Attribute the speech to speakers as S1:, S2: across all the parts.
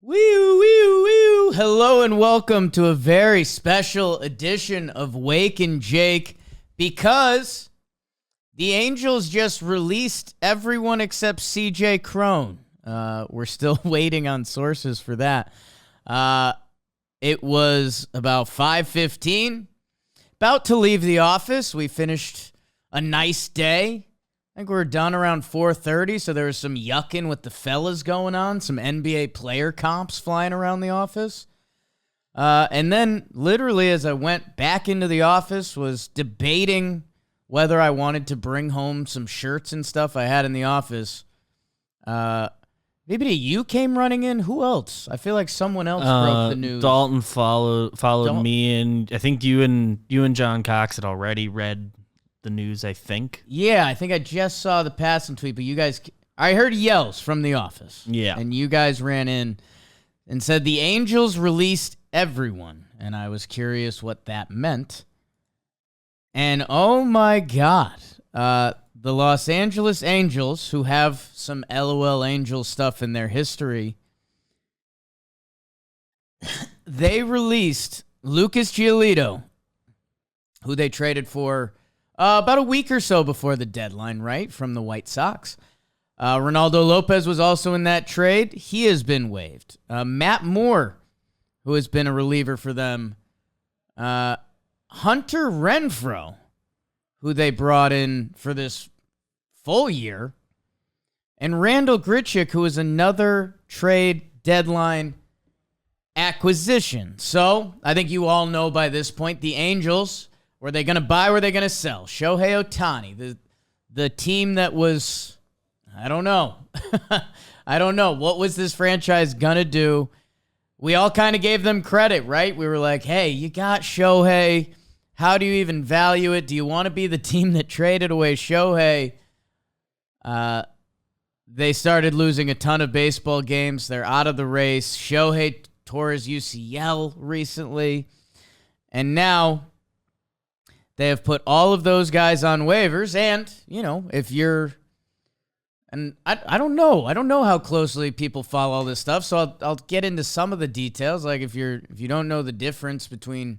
S1: Woo, woo, woo. Hello and welcome to a very special edition of Wake and Jake because the Angels just released everyone except CJ Crone. We're still waiting on sources for that. It was about 5:15. About to leave the office. We finished a nice day. I think we were done around 4:30, so there was some yucking with the fellas going on, some NBA player comps flying around the office. And then, literally, as I went back into the office, was debating whether I wanted to bring home some shirts and stuff I had in the office. Maybe you came running in. Who else? I feel like someone else broke the news.
S2: Dalton followed me, and I think you and John Cox had already read the news, I think.
S1: Yeah, I think I just saw the passing tweet, but you guys, I heard yells from the office.
S2: Yeah.
S1: And you guys ran in and said the Angels released everyone. And I was curious what that meant. And oh my God, the Los Angeles Angels, who have some LOL Angel stuff in their history, they released Lucas Giolito, who they traded for about a week or so before the deadline, right, from the White Sox. Ronaldo Lopez was also in that trade. He has been waived. Matt Moore, who has been a reliever for them. Hunter Renfroe, who they brought in for this full year. And Randall Grichuk, who is another trade deadline acquisition. So I think you all know by this point the Angels, were they going to buy? Were they going to sell? Shohei Ohtani, the team that was, I don't know. I don't know. What was this franchise going to do? We all kind of gave them credit, right? We were like, hey, you got Shohei. How do you even value it? Do you want to be the team that traded away Shohei? They started losing a ton of baseball games. They're out of the race. Shohei tore his UCL recently. And now they have put all of those guys on waivers, and, you know, if you're, and I don't know. I don't know how closely people follow all this stuff, so I'll get into some of the details. Like if you don't know the difference between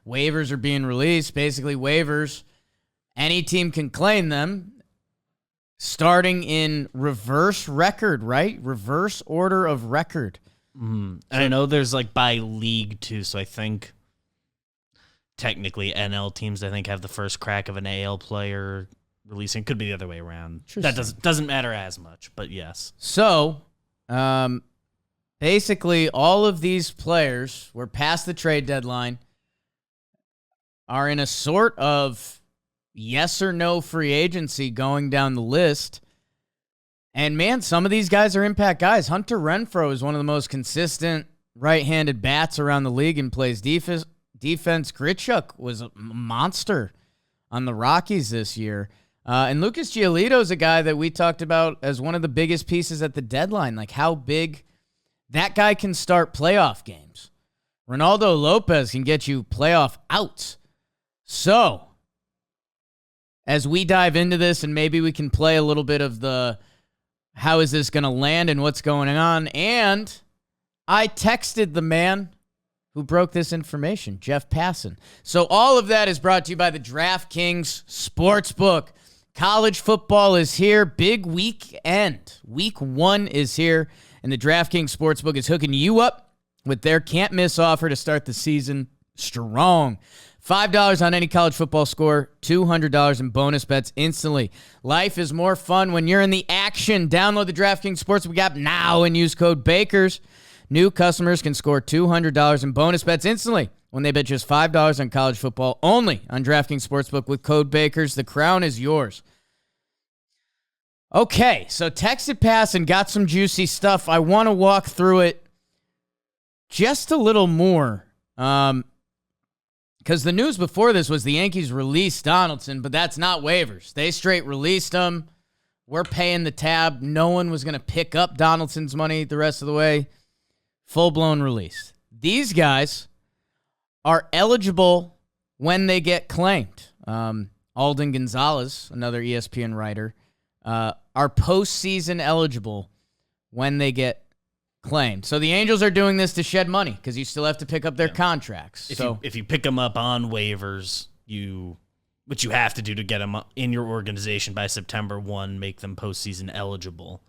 S1: waivers or being released, basically waivers, any team can claim them, starting in reverse record, right? Reverse order of record.
S2: Mm-hmm. And I know there's like by league too, so I think technically NL teams, I think, have the first crack of an AL player releasing. Could be the other way around. That doesn't matter as much, but yes.
S1: So, basically, all of these players were past the trade deadline, are in a sort of yes or no free agency going down the list. And, man, some of these guys are impact guys. Hunter Renfroe is one of the most consistent right-handed bats around the league and plays defense. Grichuk was a monster on the Rockies this year. And Lucas Giolito is a guy that we talked about as one of the biggest pieces at the deadline, like how big that guy can start playoff games. Ronaldo Lopez can get you playoff outs. So, as we dive into this, and maybe we can play a little bit of the how is this going to land and what's going on, and I texted the man who broke this information, Jeff Passan. So all of that is brought to you by the DraftKings Sportsbook. College football is here. Big weekend. Week 1 is here, and the DraftKings Sportsbook is hooking you up with their can't-miss offer to start the season strong. $5 on any college football score, $200 in bonus bets instantly. Life is more fun when you're in the action. Download the DraftKings Sportsbook app now and use code BAKERS. New customers can score $200 in bonus bets instantly when they bet just $5 on college football only on DraftKings Sportsbook with code BAKERS. The crown is yours. Okay, so texted pass and got some juicy stuff. I want to walk through it just a little more because the news before this was the Yankees released Donaldson, but that's not waivers. They straight released him. We're paying the tab. No one was going to pick up Donaldson's money the rest of the way. Full-blown release. These guys are eligible when they get claimed. Alden Gonzalez, another ESPN writer, are postseason eligible when they get claimed. So the Angels are doing this to shed money because you still have to pick up their contracts.
S2: If you pick them up on waivers, what you have to do to get them in your organization by September 1, make them postseason eligible.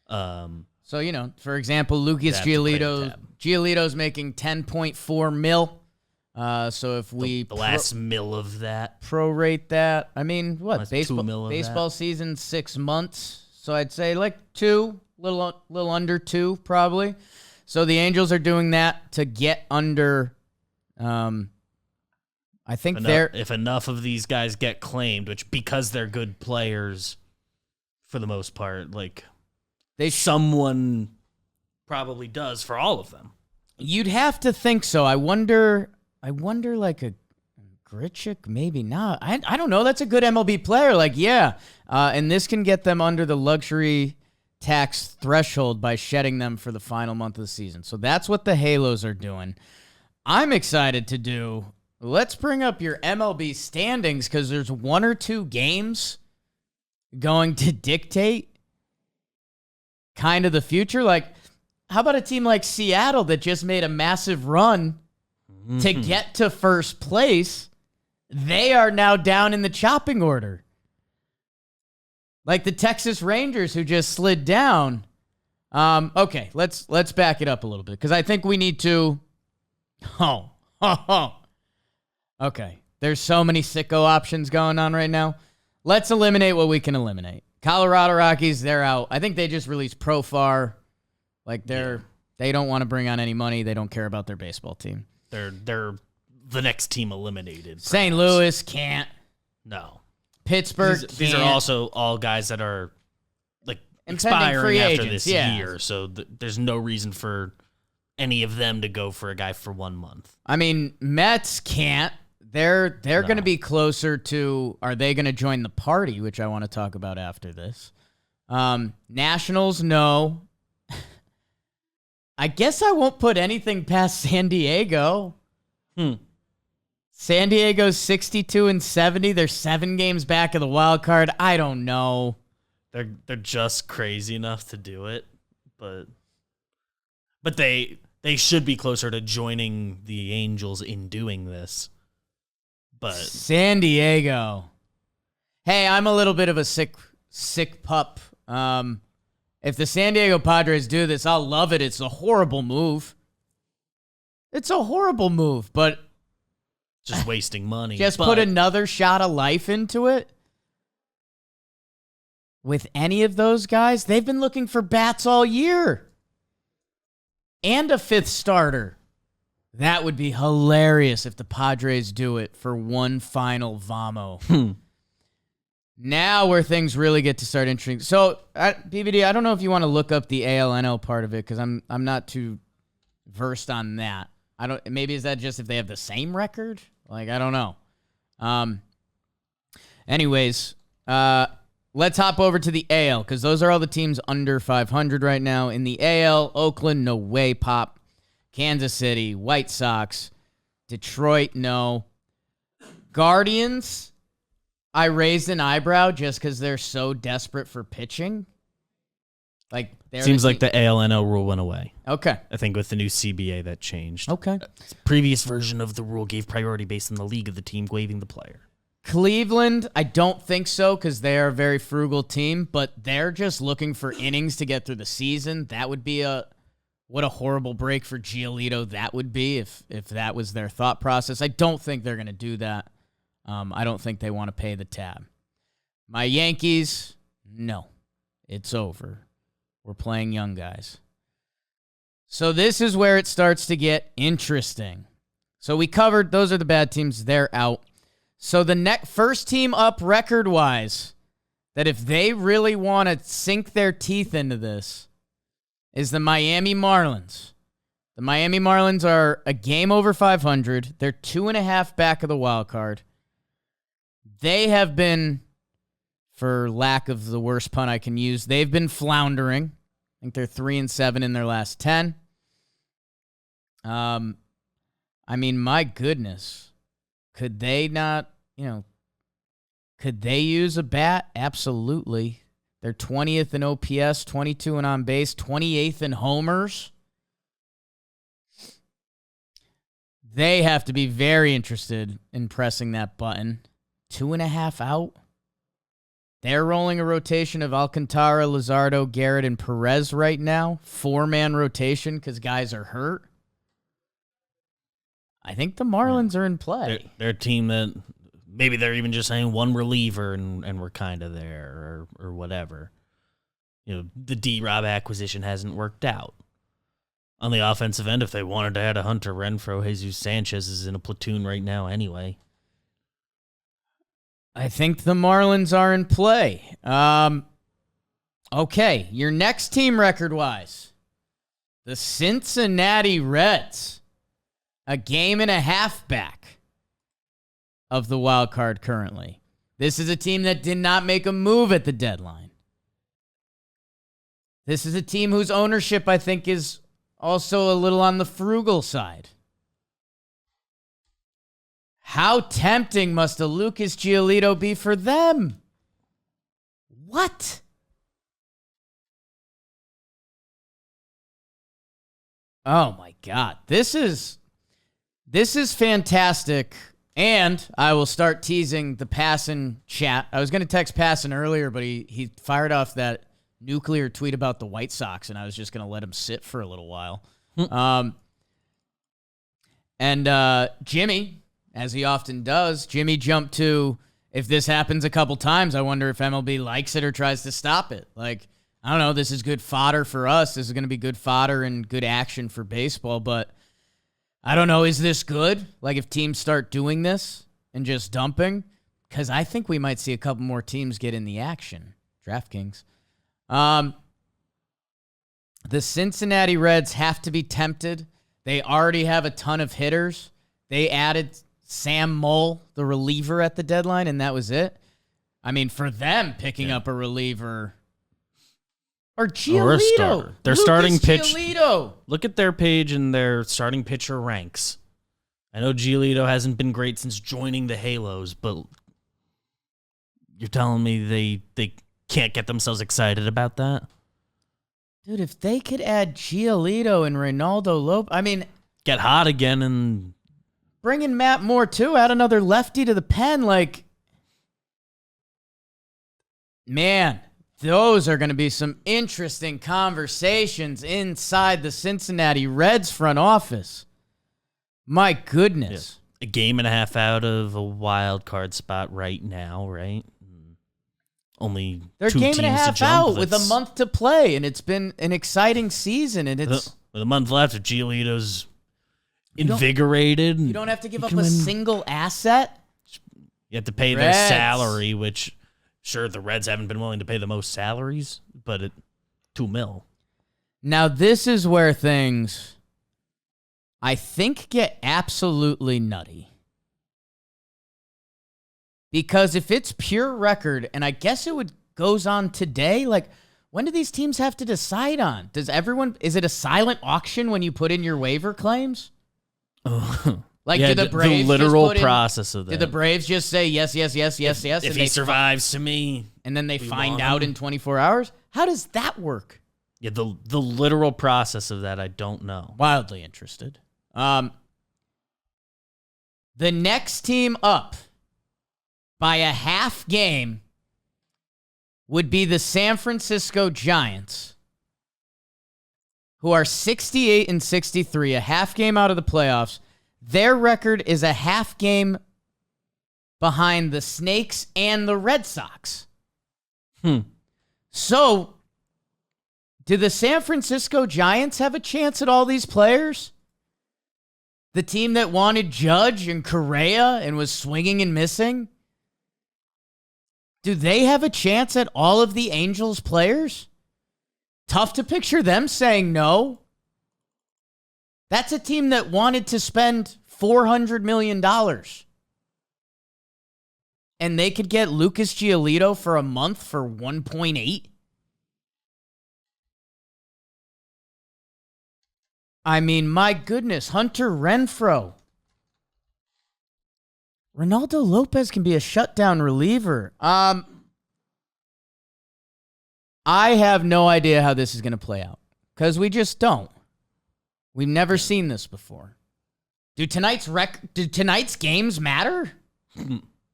S1: So, for example, Lucas Giolito's making $10.4 million. So if we
S2: the last mil of that,
S1: prorate that, I mean, what
S2: baseball
S1: season 6 months. So I'd say like 2, little under 2 probably. So the Angels are doing that to get under. I think
S2: if enough of these guys get claimed, which because they're good players, for the most part, like someone probably does for all of them.
S1: You'd have to think so. I wonder like a Grichuk, maybe not. I don't know. That's a good MLB player. Like, yeah. And this can get them under the luxury tax threshold by shedding them for the final month of the season. So that's what the Halos are doing. I'm excited to do. Let's bring up your MLB standings because there's 1 or 2 games going to dictate kind of the future. Like, how about a team like Seattle that just made a massive run to get to first place? They are now down in the chopping order. Like the Texas Rangers who just slid down. Okay, let's back it up a little bit because I think we need to. Okay, there's so many sicko options going on right now. Let's eliminate what we can eliminate. Colorado Rockies, they're out. I think they just released Profar. Like they don't want to bring on any money. They don't care about their baseball team.
S2: They're the next team eliminated.
S1: St. Louis can't.
S2: No.
S1: Pittsburgh
S2: these are also all guys that are like expiring after this year, so there's no reason for any of them to go for a guy for 1 month.
S1: I mean, Mets can't. They're going to be closer to, are they going to join the party, which I want to talk about after this. Nationals, no. I guess I won't put anything past San Diego. San Diego's 62-70. They're 7 games back of the wild card. I don't know.
S2: They're just crazy enough to do it, but they should be closer to joining the Angels in doing this. But
S1: San Diego. Hey, I'm a little bit of a sick pup. If the San Diego Padres do this, I'll love it. It's a horrible move. But
S2: just wasting money.
S1: Put another shot of life into it. With any of those guys, they've been looking for bats all year. And a 5th starter. That would be hilarious if the Padres do it for one final vamo. Now where things really get to start interesting. So, BBD, I don't know if you want to look up the ALNL part of it because I'm not too versed on that. Maybe is that just if they have the same record? Like, I don't know. Anyways, let's hop over to the AL because those are all the teams under 500 right now. In the AL, Oakland, no way, Pop. Kansas City, White Sox, Detroit, no. Guardians, I raised an eyebrow just because they're so desperate for pitching. Like,
S2: seems like the ALNL rule went away.
S1: Okay.
S2: I think with the new CBA that changed.
S1: Okay.
S2: Previous version of the rule gave priority based on the league of the team waiving the player.
S1: Cleveland, I don't think so because they are a very frugal team, but they're just looking for innings to get through the season. That would be what a horrible break for Giolito that would be if that was their thought process. I don't think they're going to do that. I don't think they want to pay the tab. My Yankees, no. It's over. We're playing young guys. So this is where it starts to get interesting. So we covered, those are the bad teams. They're out. So the first team up record-wise, that if they really want to sink their teeth into this, is the Miami Marlins. The Miami Marlins are a game over 500. They're 2.5 back of the wild card. They have been, for lack of the worst pun I can use, they've been floundering. I think they're 3-7 in their last 10. I mean, my goodness. Could they not, could they use a bat? Absolutely. They're 20th in OPS, 22 in on base, 28th in homers. They have to be very interested in pressing that button. 2.5 out. They're rolling a rotation of Alcantara, Luzardo, Garrett, and Perez right now. 4-man rotation because guys are hurt. I think the Marlins are in play.
S2: They're a team that maybe they're even just saying one reliever and we're kind of there or whatever. The D-Rob acquisition hasn't worked out. On the offensive end, if they wanted to add a Hunter Renfroe, Jesus Sanchez is in a platoon right now anyway.
S1: I think the Marlins are in play. Okay, your next team record-wise. The Cincinnati Reds. A game and a half back of the wild card currently. This is a team that did not make a move at the deadline. This is a team whose ownership, I think, is also a little on the frugal side. How tempting must a Lucas Giolito be for them? What? Oh, my God. This is fantastic, and I will start teasing the Passan chat. I was going to text Passan earlier, but he fired off that nuclear tweet about the White Sox, and I was just going to let him sit for a little while. Jimmy, as he often does, Jimmy jumped to, if this happens a couple times, I wonder if MLB likes it or tries to stop it. Like, I don't know, this is good fodder for us. This is going to be good fodder and good action for baseball, but I don't know, is this good? Like, if teams start doing this and just dumping? Because I think we might see a couple more teams get in the action. DraftKings. The Cincinnati Reds have to be tempted. They already have a ton of hitters. They added Sam Moll, the reliever, at the deadline, and that was it. I mean, for them, picking up a reliever... Or Giolito.
S2: Or a starter. Their
S1: Lucas
S2: starting pitch.
S1: Giolito.
S2: Look at their page and their starting pitcher ranks. I know Giolito hasn't been great since joining the Halos, but you're telling me they can't get themselves excited about that?
S1: Dude, if they could add Giolito and Reynaldo Lopez, I mean...
S2: Get hot again and...
S1: Bring in Matt Moore, too. Add another lefty to the pen. Like, man... Those are going to be some interesting conversations inside the Cincinnati Reds front office. My goodness.
S2: Yeah. A game and a half out of a wild card spot right now, right? Only
S1: they're
S2: two
S1: game
S2: teams
S1: and a half
S2: to jump.
S1: out with a month to play, and it's been an exciting season. And it's
S2: with a month left, if Giolito's invigorated,
S1: you don't have to give up a single asset.
S2: You have to pay their salary, which. Sure, the Reds haven't been willing to pay the most salaries, but at $2 million.
S1: Now, this is where things, I think, get absolutely nutty. Because if it's pure record, and I guess goes on today, like, when do these teams have to decide on? Is it a silent auction when you put in your waiver claims? Like,
S2: yeah,
S1: do the Braves
S2: the literal process of that.
S1: Did the Braves just say yes, yes, yes, yes, yes?
S2: If he survives to me.
S1: And then they find out in 24 hours? How does that work?
S2: Yeah, the literal process of that, I don't know.
S1: Wildly interested. The next team up by a half game would be the San Francisco Giants, who are 68-63, a half game out of the playoffs. Their record is a half game behind the Snakes and the Red Sox. So, do the San Francisco Giants have a chance at all these players? The team that wanted Judge and Correa and was swinging and missing? Do they have a chance at all of the Angels players? Tough to picture them saying no. That's a team that wanted to spend $400 million. And they could get Lucas Giolito for a month for 1.8. I mean, my goodness, Hunter Renfroe. Reynaldo Lopez can be a shutdown reliever. I have no idea how this is going to play out because we just don't. We've never seen this before. Do tonight's games matter?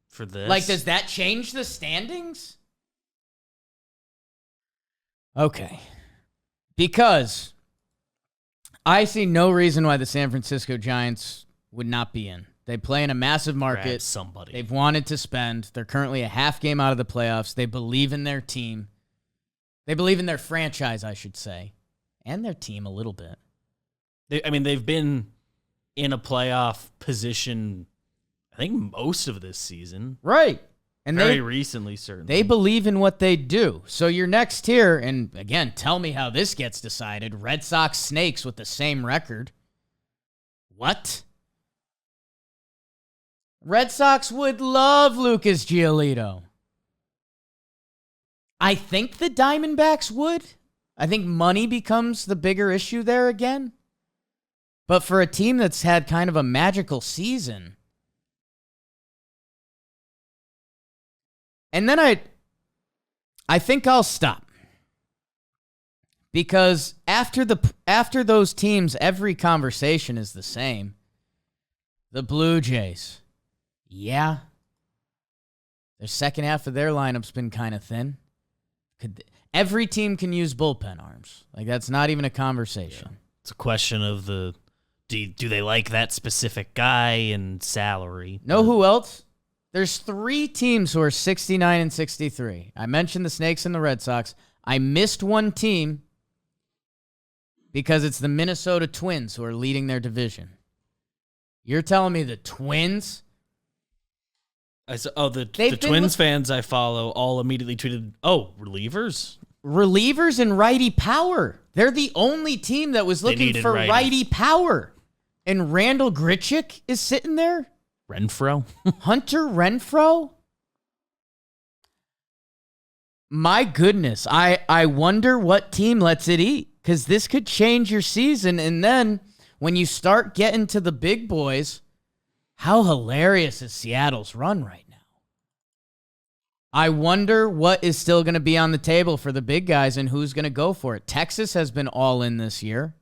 S2: For this?
S1: Like, does that change the standings? Okay. Because I see no reason why the San Francisco Giants would not be in. They play in a massive market.
S2: Grab somebody.
S1: They've wanted to spend. They're currently a half game out of the playoffs. They believe in their team. They believe in their franchise, I should say, and their team a little bit.
S2: They've been in a playoff position, I think, most of this season.
S1: Right. And
S2: very recently, certainly.
S1: They believe in what they do. So your next tier, and again, tell me how this gets decided. Red Sox Snakes with the same record. What? Red Sox would love Lucas Giolito. I think the Diamondbacks would. I think money becomes the bigger issue there again. But for a team that's had kind of a magical season. And then I think I'll stop. Because after those teams, every conversation is the same. The Blue Jays. Yeah. Their second half of their lineup's been kind of thin. Every team can use bullpen arms. Like, that's not even a conversation.
S2: Yeah. It's a question of do they like that specific guy and salary?
S1: Know who else? There's 3 teams who are 69 and 63. I mentioned the Snakes and the Red Sox. I missed one team because it's the Minnesota Twins who are leading their division. You're telling me the Twins?
S2: The Twins fans I follow all immediately tweeted, relievers?
S1: Relievers and righty power. They're the only team that was looking for righty power. And Randall Grichuk is sitting there?
S2: Renfroe?
S1: Hunter Renfroe? My goodness. I wonder what team lets it eat. Because this could change your season. And then when you start getting to the big boys, how hilarious is Seattle's run right now? I wonder what is still going to be on the table for the big guys and who's going to go for it. Texas has been all in this year.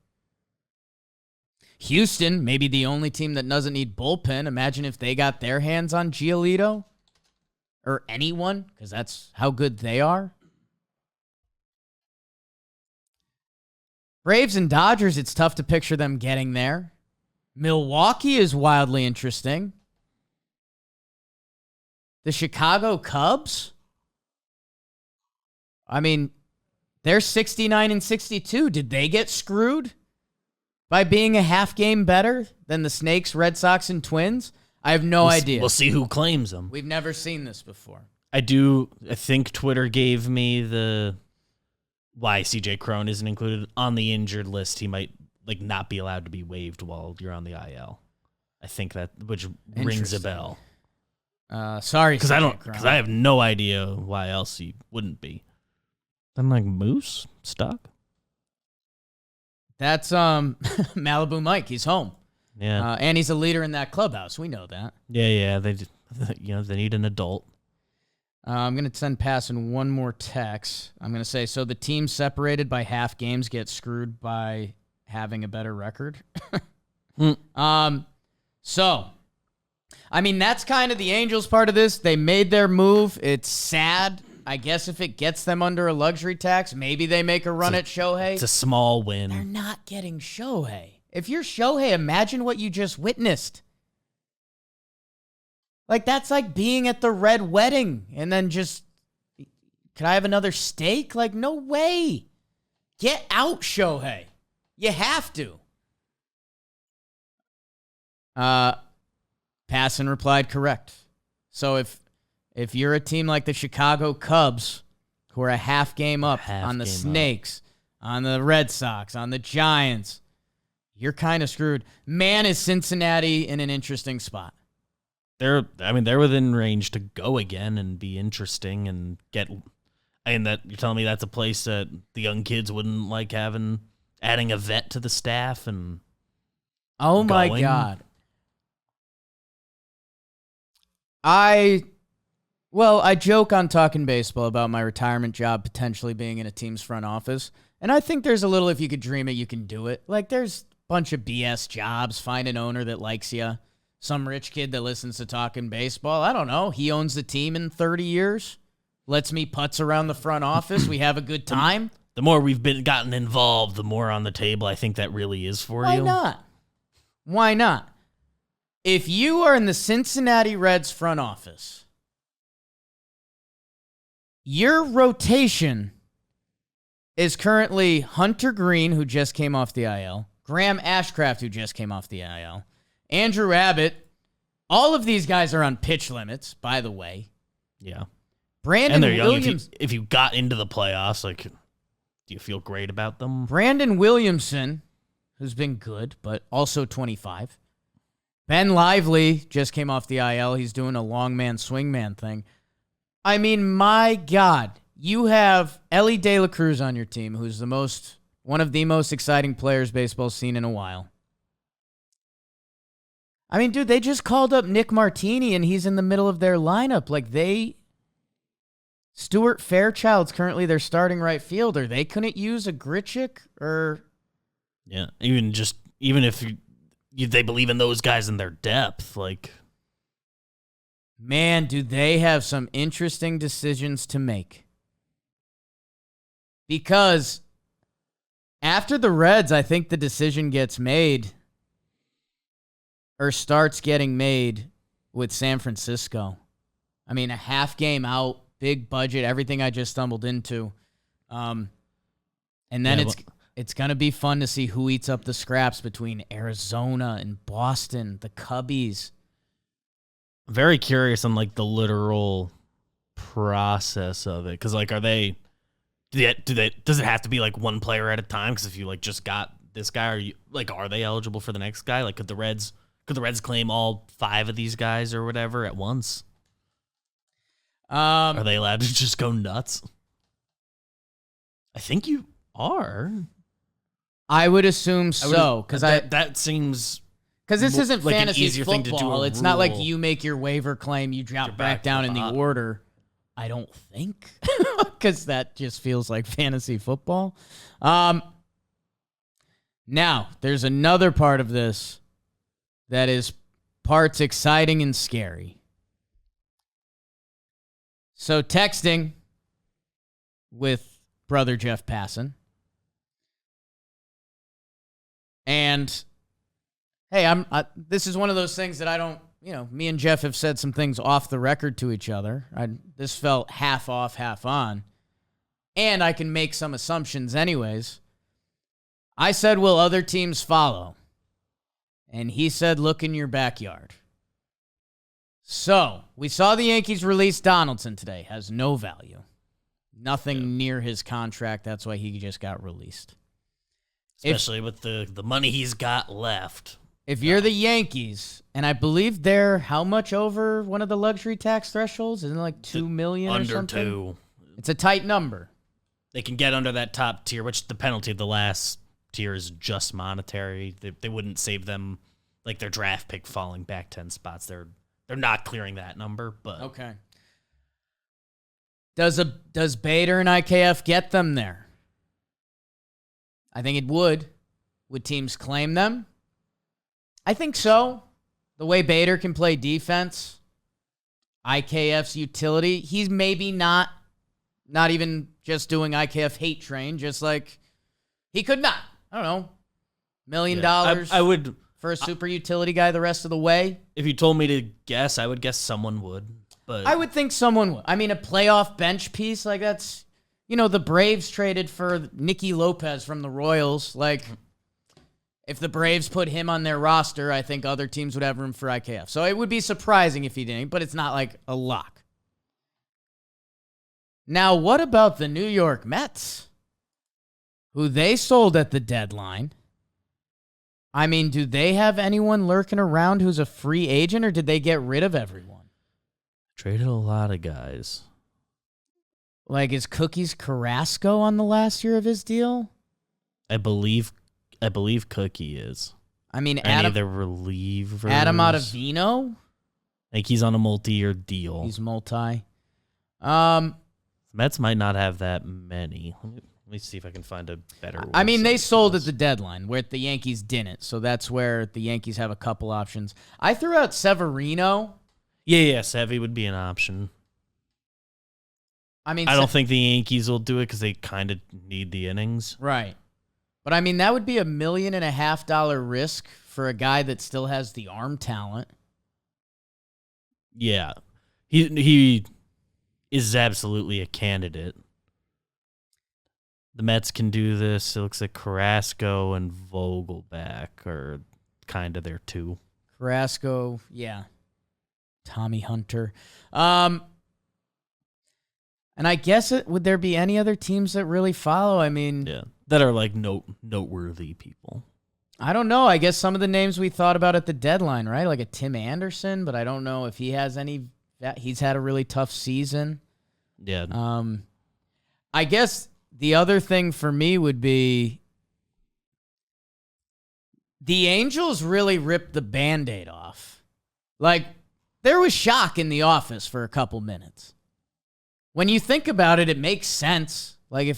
S1: Houston, maybe the only team that doesn't need bullpen. Imagine if they got their hands on Giolito or anyone, because that's how good they are. Braves and Dodgers, it's tough to picture them getting there. Milwaukee is wildly interesting. The Chicago Cubs? I mean, they're 69 and 62. Did they get screwed by being a half game better than the Snakes, Red Sox, and Twins? I have no idea.
S2: We'll see who claims them.
S1: We've never seen this before.
S2: I think Twitter gave me why CJ Cron isn't included on the injured list. He might not be allowed to be waived while you're on the IL. I think which rings a bell.
S1: Sorry,
S2: because I have no idea why else he wouldn't be. I'm like, Moose stuck.
S1: That's Malibu Mike. He's home.
S2: Yeah,
S1: and he's a leader in that clubhouse. We know that.
S2: Yeah. They need an adult.
S1: I'm gonna send Passon one more text. I'm gonna say, so the team separated by half games get screwed by having a better record. So, I mean, that's kind of the Angels part of this. They made their move. It's sad. I guess if it gets them under a luxury tax, maybe they make a run at Shohei.
S2: It's a small win.
S1: They're not getting Shohei. If you're Shohei, imagine what you just witnessed. Like, that's like being at the red wedding and then just, can I have another steak? Like, no way. Get out, Shohei. You have to. Passon replied correct. So if you're a team like the Chicago Cubs, who are a half game up on the Snakes, on the Red Sox, on the Giants, you're kind of screwed. Man, is Cincinnati in an interesting spot.
S2: They're within range to go again and be interesting and get. That you're telling me that's a place that the young kids wouldn't like adding a vet to the staff and.
S1: Oh my God. I joke on Talking Baseball about my retirement job potentially being in a team's front office. And I think there's a little, if you could dream it, you can do it. Like, there's bunch of BS jobs. Find an owner that likes you. Some rich kid that listens to talking baseball. I don't know. He owns the team in 30 years. Lets me putz around the front office. We have a good time.
S2: The more we've gotten involved, the more on the table I think that really is for you.
S1: Why not? Why not? If you are in the Cincinnati Reds front office, your rotation is currently Hunter Green, who just came off the IL, Graham Ashcraft, who just came off the IL, Andrew Abbott. All of these guys are on pitch limits, by the way.
S2: Yeah.
S1: Brandon
S2: and they're young.
S1: Williams.
S2: If you got into the playoffs, like, do you feel great about them?
S1: Brandon Williamson, who's been good, but also 25. Ben Lively just came off the IL. He's doing a long man, swing man thing. I mean, my God, you have Ellie De La Cruz on your team, who's one of the most exciting players baseball's seen in a while. I mean, dude, they just called up Nick Martini, and he's in the middle of their lineup. Stuart Fairchild's currently their starting right fielder. They couldn't use a Grichuk or...
S2: Yeah, even if they believe in those guys in their depth, like...
S1: Man, do they have some interesting decisions to make. Because after the Reds, I think the decision gets made or starts getting made with San Francisco. I mean, a half game out, big budget, everything I just stumbled into. And then it's going to be fun to see who eats up the scraps between Arizona and Boston, the Cubbies.
S2: Very curious on, like, the literal process of it. Because, like, does it have to be, like, one player at a time? Because if you, like, just got this guy, are they eligible for the next guy? Like, could the Reds claim all 5 of these guys or whatever at once? Are they allowed to just go nuts? I think you are.
S1: I would assume so, because
S2: that seems...
S1: Because this isn't
S2: like
S1: fantasy
S2: an easier
S1: football.
S2: Thing to do
S1: It's not like you make your waiver claim, you drop back down in the order. I don't think. Because that just feels like fantasy football. Now, there's another part of this that is parts exciting and scary. So texting with brother Jeff Passan. And... hey, this is one of those things that I don't, me and Jeff have said some things off the record to each other. This felt half off, half on. And I can make some assumptions anyways. I said, will other teams follow? And he said, look in your backyard. So, we saw the Yankees release Donaldson today. Has no value. Nothing near his contract. That's why he just got released.
S2: Especially with the money he's got left.
S1: If you're the Yankees, and I believe they're how much over one of the luxury tax thresholds? Isn't it like $2 million or something?
S2: Under 2.
S1: It's a tight number.
S2: They can get under that top tier, which the penalty of the last tier is just monetary. They wouldn't save them, like, their draft pick falling back 10 spots. They're not clearing that number, but...
S1: Okay. Does Bader and IKF get them there? I think it would. Would teams claim them? I think so. The way Bader can play defense, IKF's utility, he's maybe not even just doing IKF hate train, just like he could not. I don't know. $1 million
S2: I would
S1: for a super utility guy the rest of the way.
S2: If you told me to guess, I would guess someone would. But
S1: I would think someone would. I mean, a playoff bench piece, like that's, the Braves traded for Nicky Lopez from the Royals. Like, if the Braves put him on their roster, I think other teams would have room for IKF. So it would be surprising if he didn't, but it's not like a lock. Now, what about the New York Mets, who they sold at the deadline? I mean, do they have anyone lurking around who's a free agent, or did they get rid of everyone?
S2: Traded a lot of guys.
S1: Like, is Cookies Carrasco on the last year of his deal?
S2: I believe Cookie is.
S1: I mean,
S2: any of the relievers.
S1: Adam Ottavino?
S2: Like, he's on a multi-year deal.
S1: He's multi.
S2: Mets might not have that many. Let me see if I can find a better
S1: I mean, they
S2: website
S1: sold
S2: for
S1: at the deadline, where the Yankees didn't. So that's where the Yankees have a couple options. I threw out Severino.
S2: Yeah, Sevy would be an option.
S1: I mean,
S2: I don't think the Yankees will do it because they kind of need the innings.
S1: Right. But I mean, that would be $1.5 million risk for a guy that still has the arm talent.
S2: Yeah. He is absolutely a candidate. The Mets can do this. It looks like Carrasco and Vogelback are kind of there too.
S1: Carrasco, yeah. Tommy Hunter. And I guess would there be any other teams that really follow? I mean,
S2: yeah, that are like noteworthy people.
S1: I don't know. I guess some of the names we thought about at the deadline, right? Like a Tim Anderson, but I don't know if he has any. He's had a really tough season.
S2: Yeah.
S1: I guess the other thing for me would be the Angels really ripped the Band-Aid off. Like, there was shock in the office for a couple minutes. When you think about it, it makes sense. Like,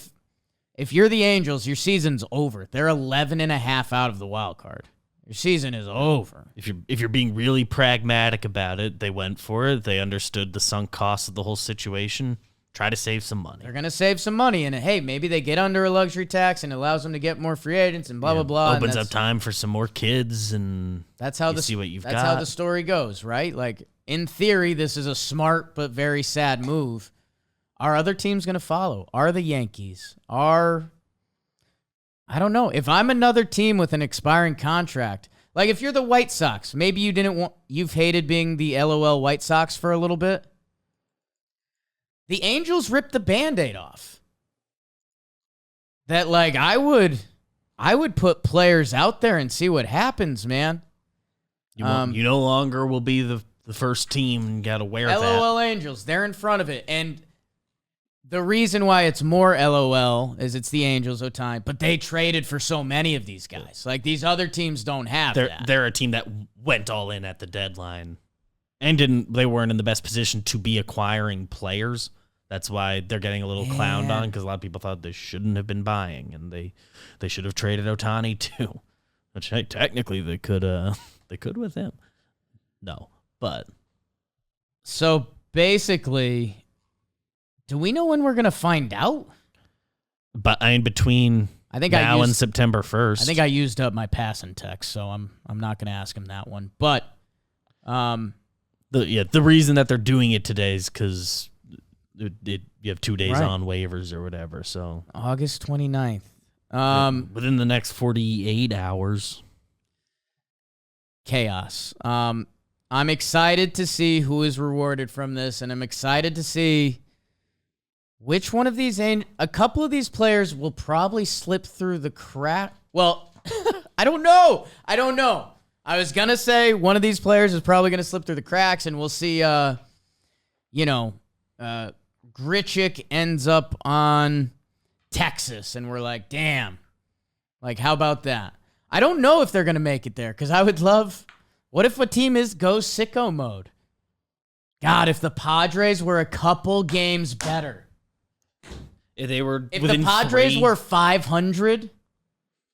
S1: if you're the Angels, your season's over. They're 11.5 out of the wild card. Your season is over.
S2: If you're being really pragmatic about it, they went for it. They understood the sunk cost of the whole situation. Try to save some money.
S1: They're going to save some money. And, hey, maybe they get under a luxury tax and allows them to get more free agents and blah, blah, blah.
S2: Opens up time for some more kids, and
S1: that's how
S2: see what you've got.
S1: That's how the story goes, right? Like, in theory, this is a smart but very sad move. Are other teams going to follow? Are the Yankees? I don't know. If I'm another team with an expiring contract, like if you're the White Sox, maybe you've hated being the LOL White Sox for a little bit. The Angels ripped the Band-Aid off. That, like, I would put players out there and see what happens, man.
S2: You no longer will be the first team and got to wear that.
S1: LOL Angels, they're in front of it. And the reason why it's more LOL is it's the Angels, Ohtani, but they traded for so many of these guys. Like, these other teams don't have that.
S2: They're a team that went all in at the deadline and they weren't in the best position to be acquiring players. That's why they're getting a little clowned on, because a lot of people thought they shouldn't have been buying, and they should have traded Ohtani too. Which, hey, technically they could with him. No, but
S1: so basically, do we know when we're gonna find out?
S2: But I mean, between now and September 1st,
S1: I think I used up my passing text, so I'm not gonna ask him that one. But
S2: the reason that they're doing it today is because you have 2 days on waivers or whatever. So
S1: August 29th.
S2: Within the next 48 hours.
S1: Chaos. I'm excited to see who is rewarded from this, and I'm excited to see which one of these. A couple of these players will probably slip through the crack. Well, I don't know. I was gonna say one of these players is probably gonna slip through the cracks, and we'll see. Grichuk ends up on Texas, and we're like, damn. Like, how about that? I don't know if they're going to make it there, because I would love... What if a team goes sicko mode? God, if the Padres were a couple games better.
S2: If
S1: the Padres were 500,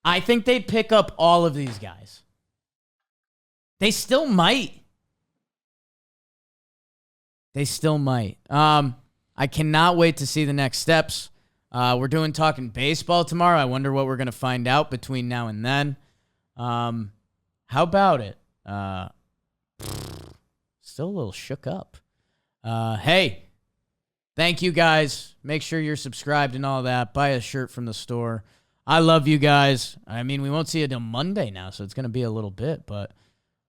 S1: I think they'd pick up all of these guys. They still might. I cannot wait to see the next steps. We're doing Talking Baseball tomorrow. I wonder what we're going to find out between now and then. How about it? Still a little shook up. Hey, thank you guys. Make sure you're subscribed and all that. Buy a shirt from the store. I love you guys. I mean, we won't see you till Monday now, so it's going to be a little bit, but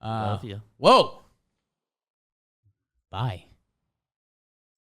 S2: love you.
S1: Whoa. Bye.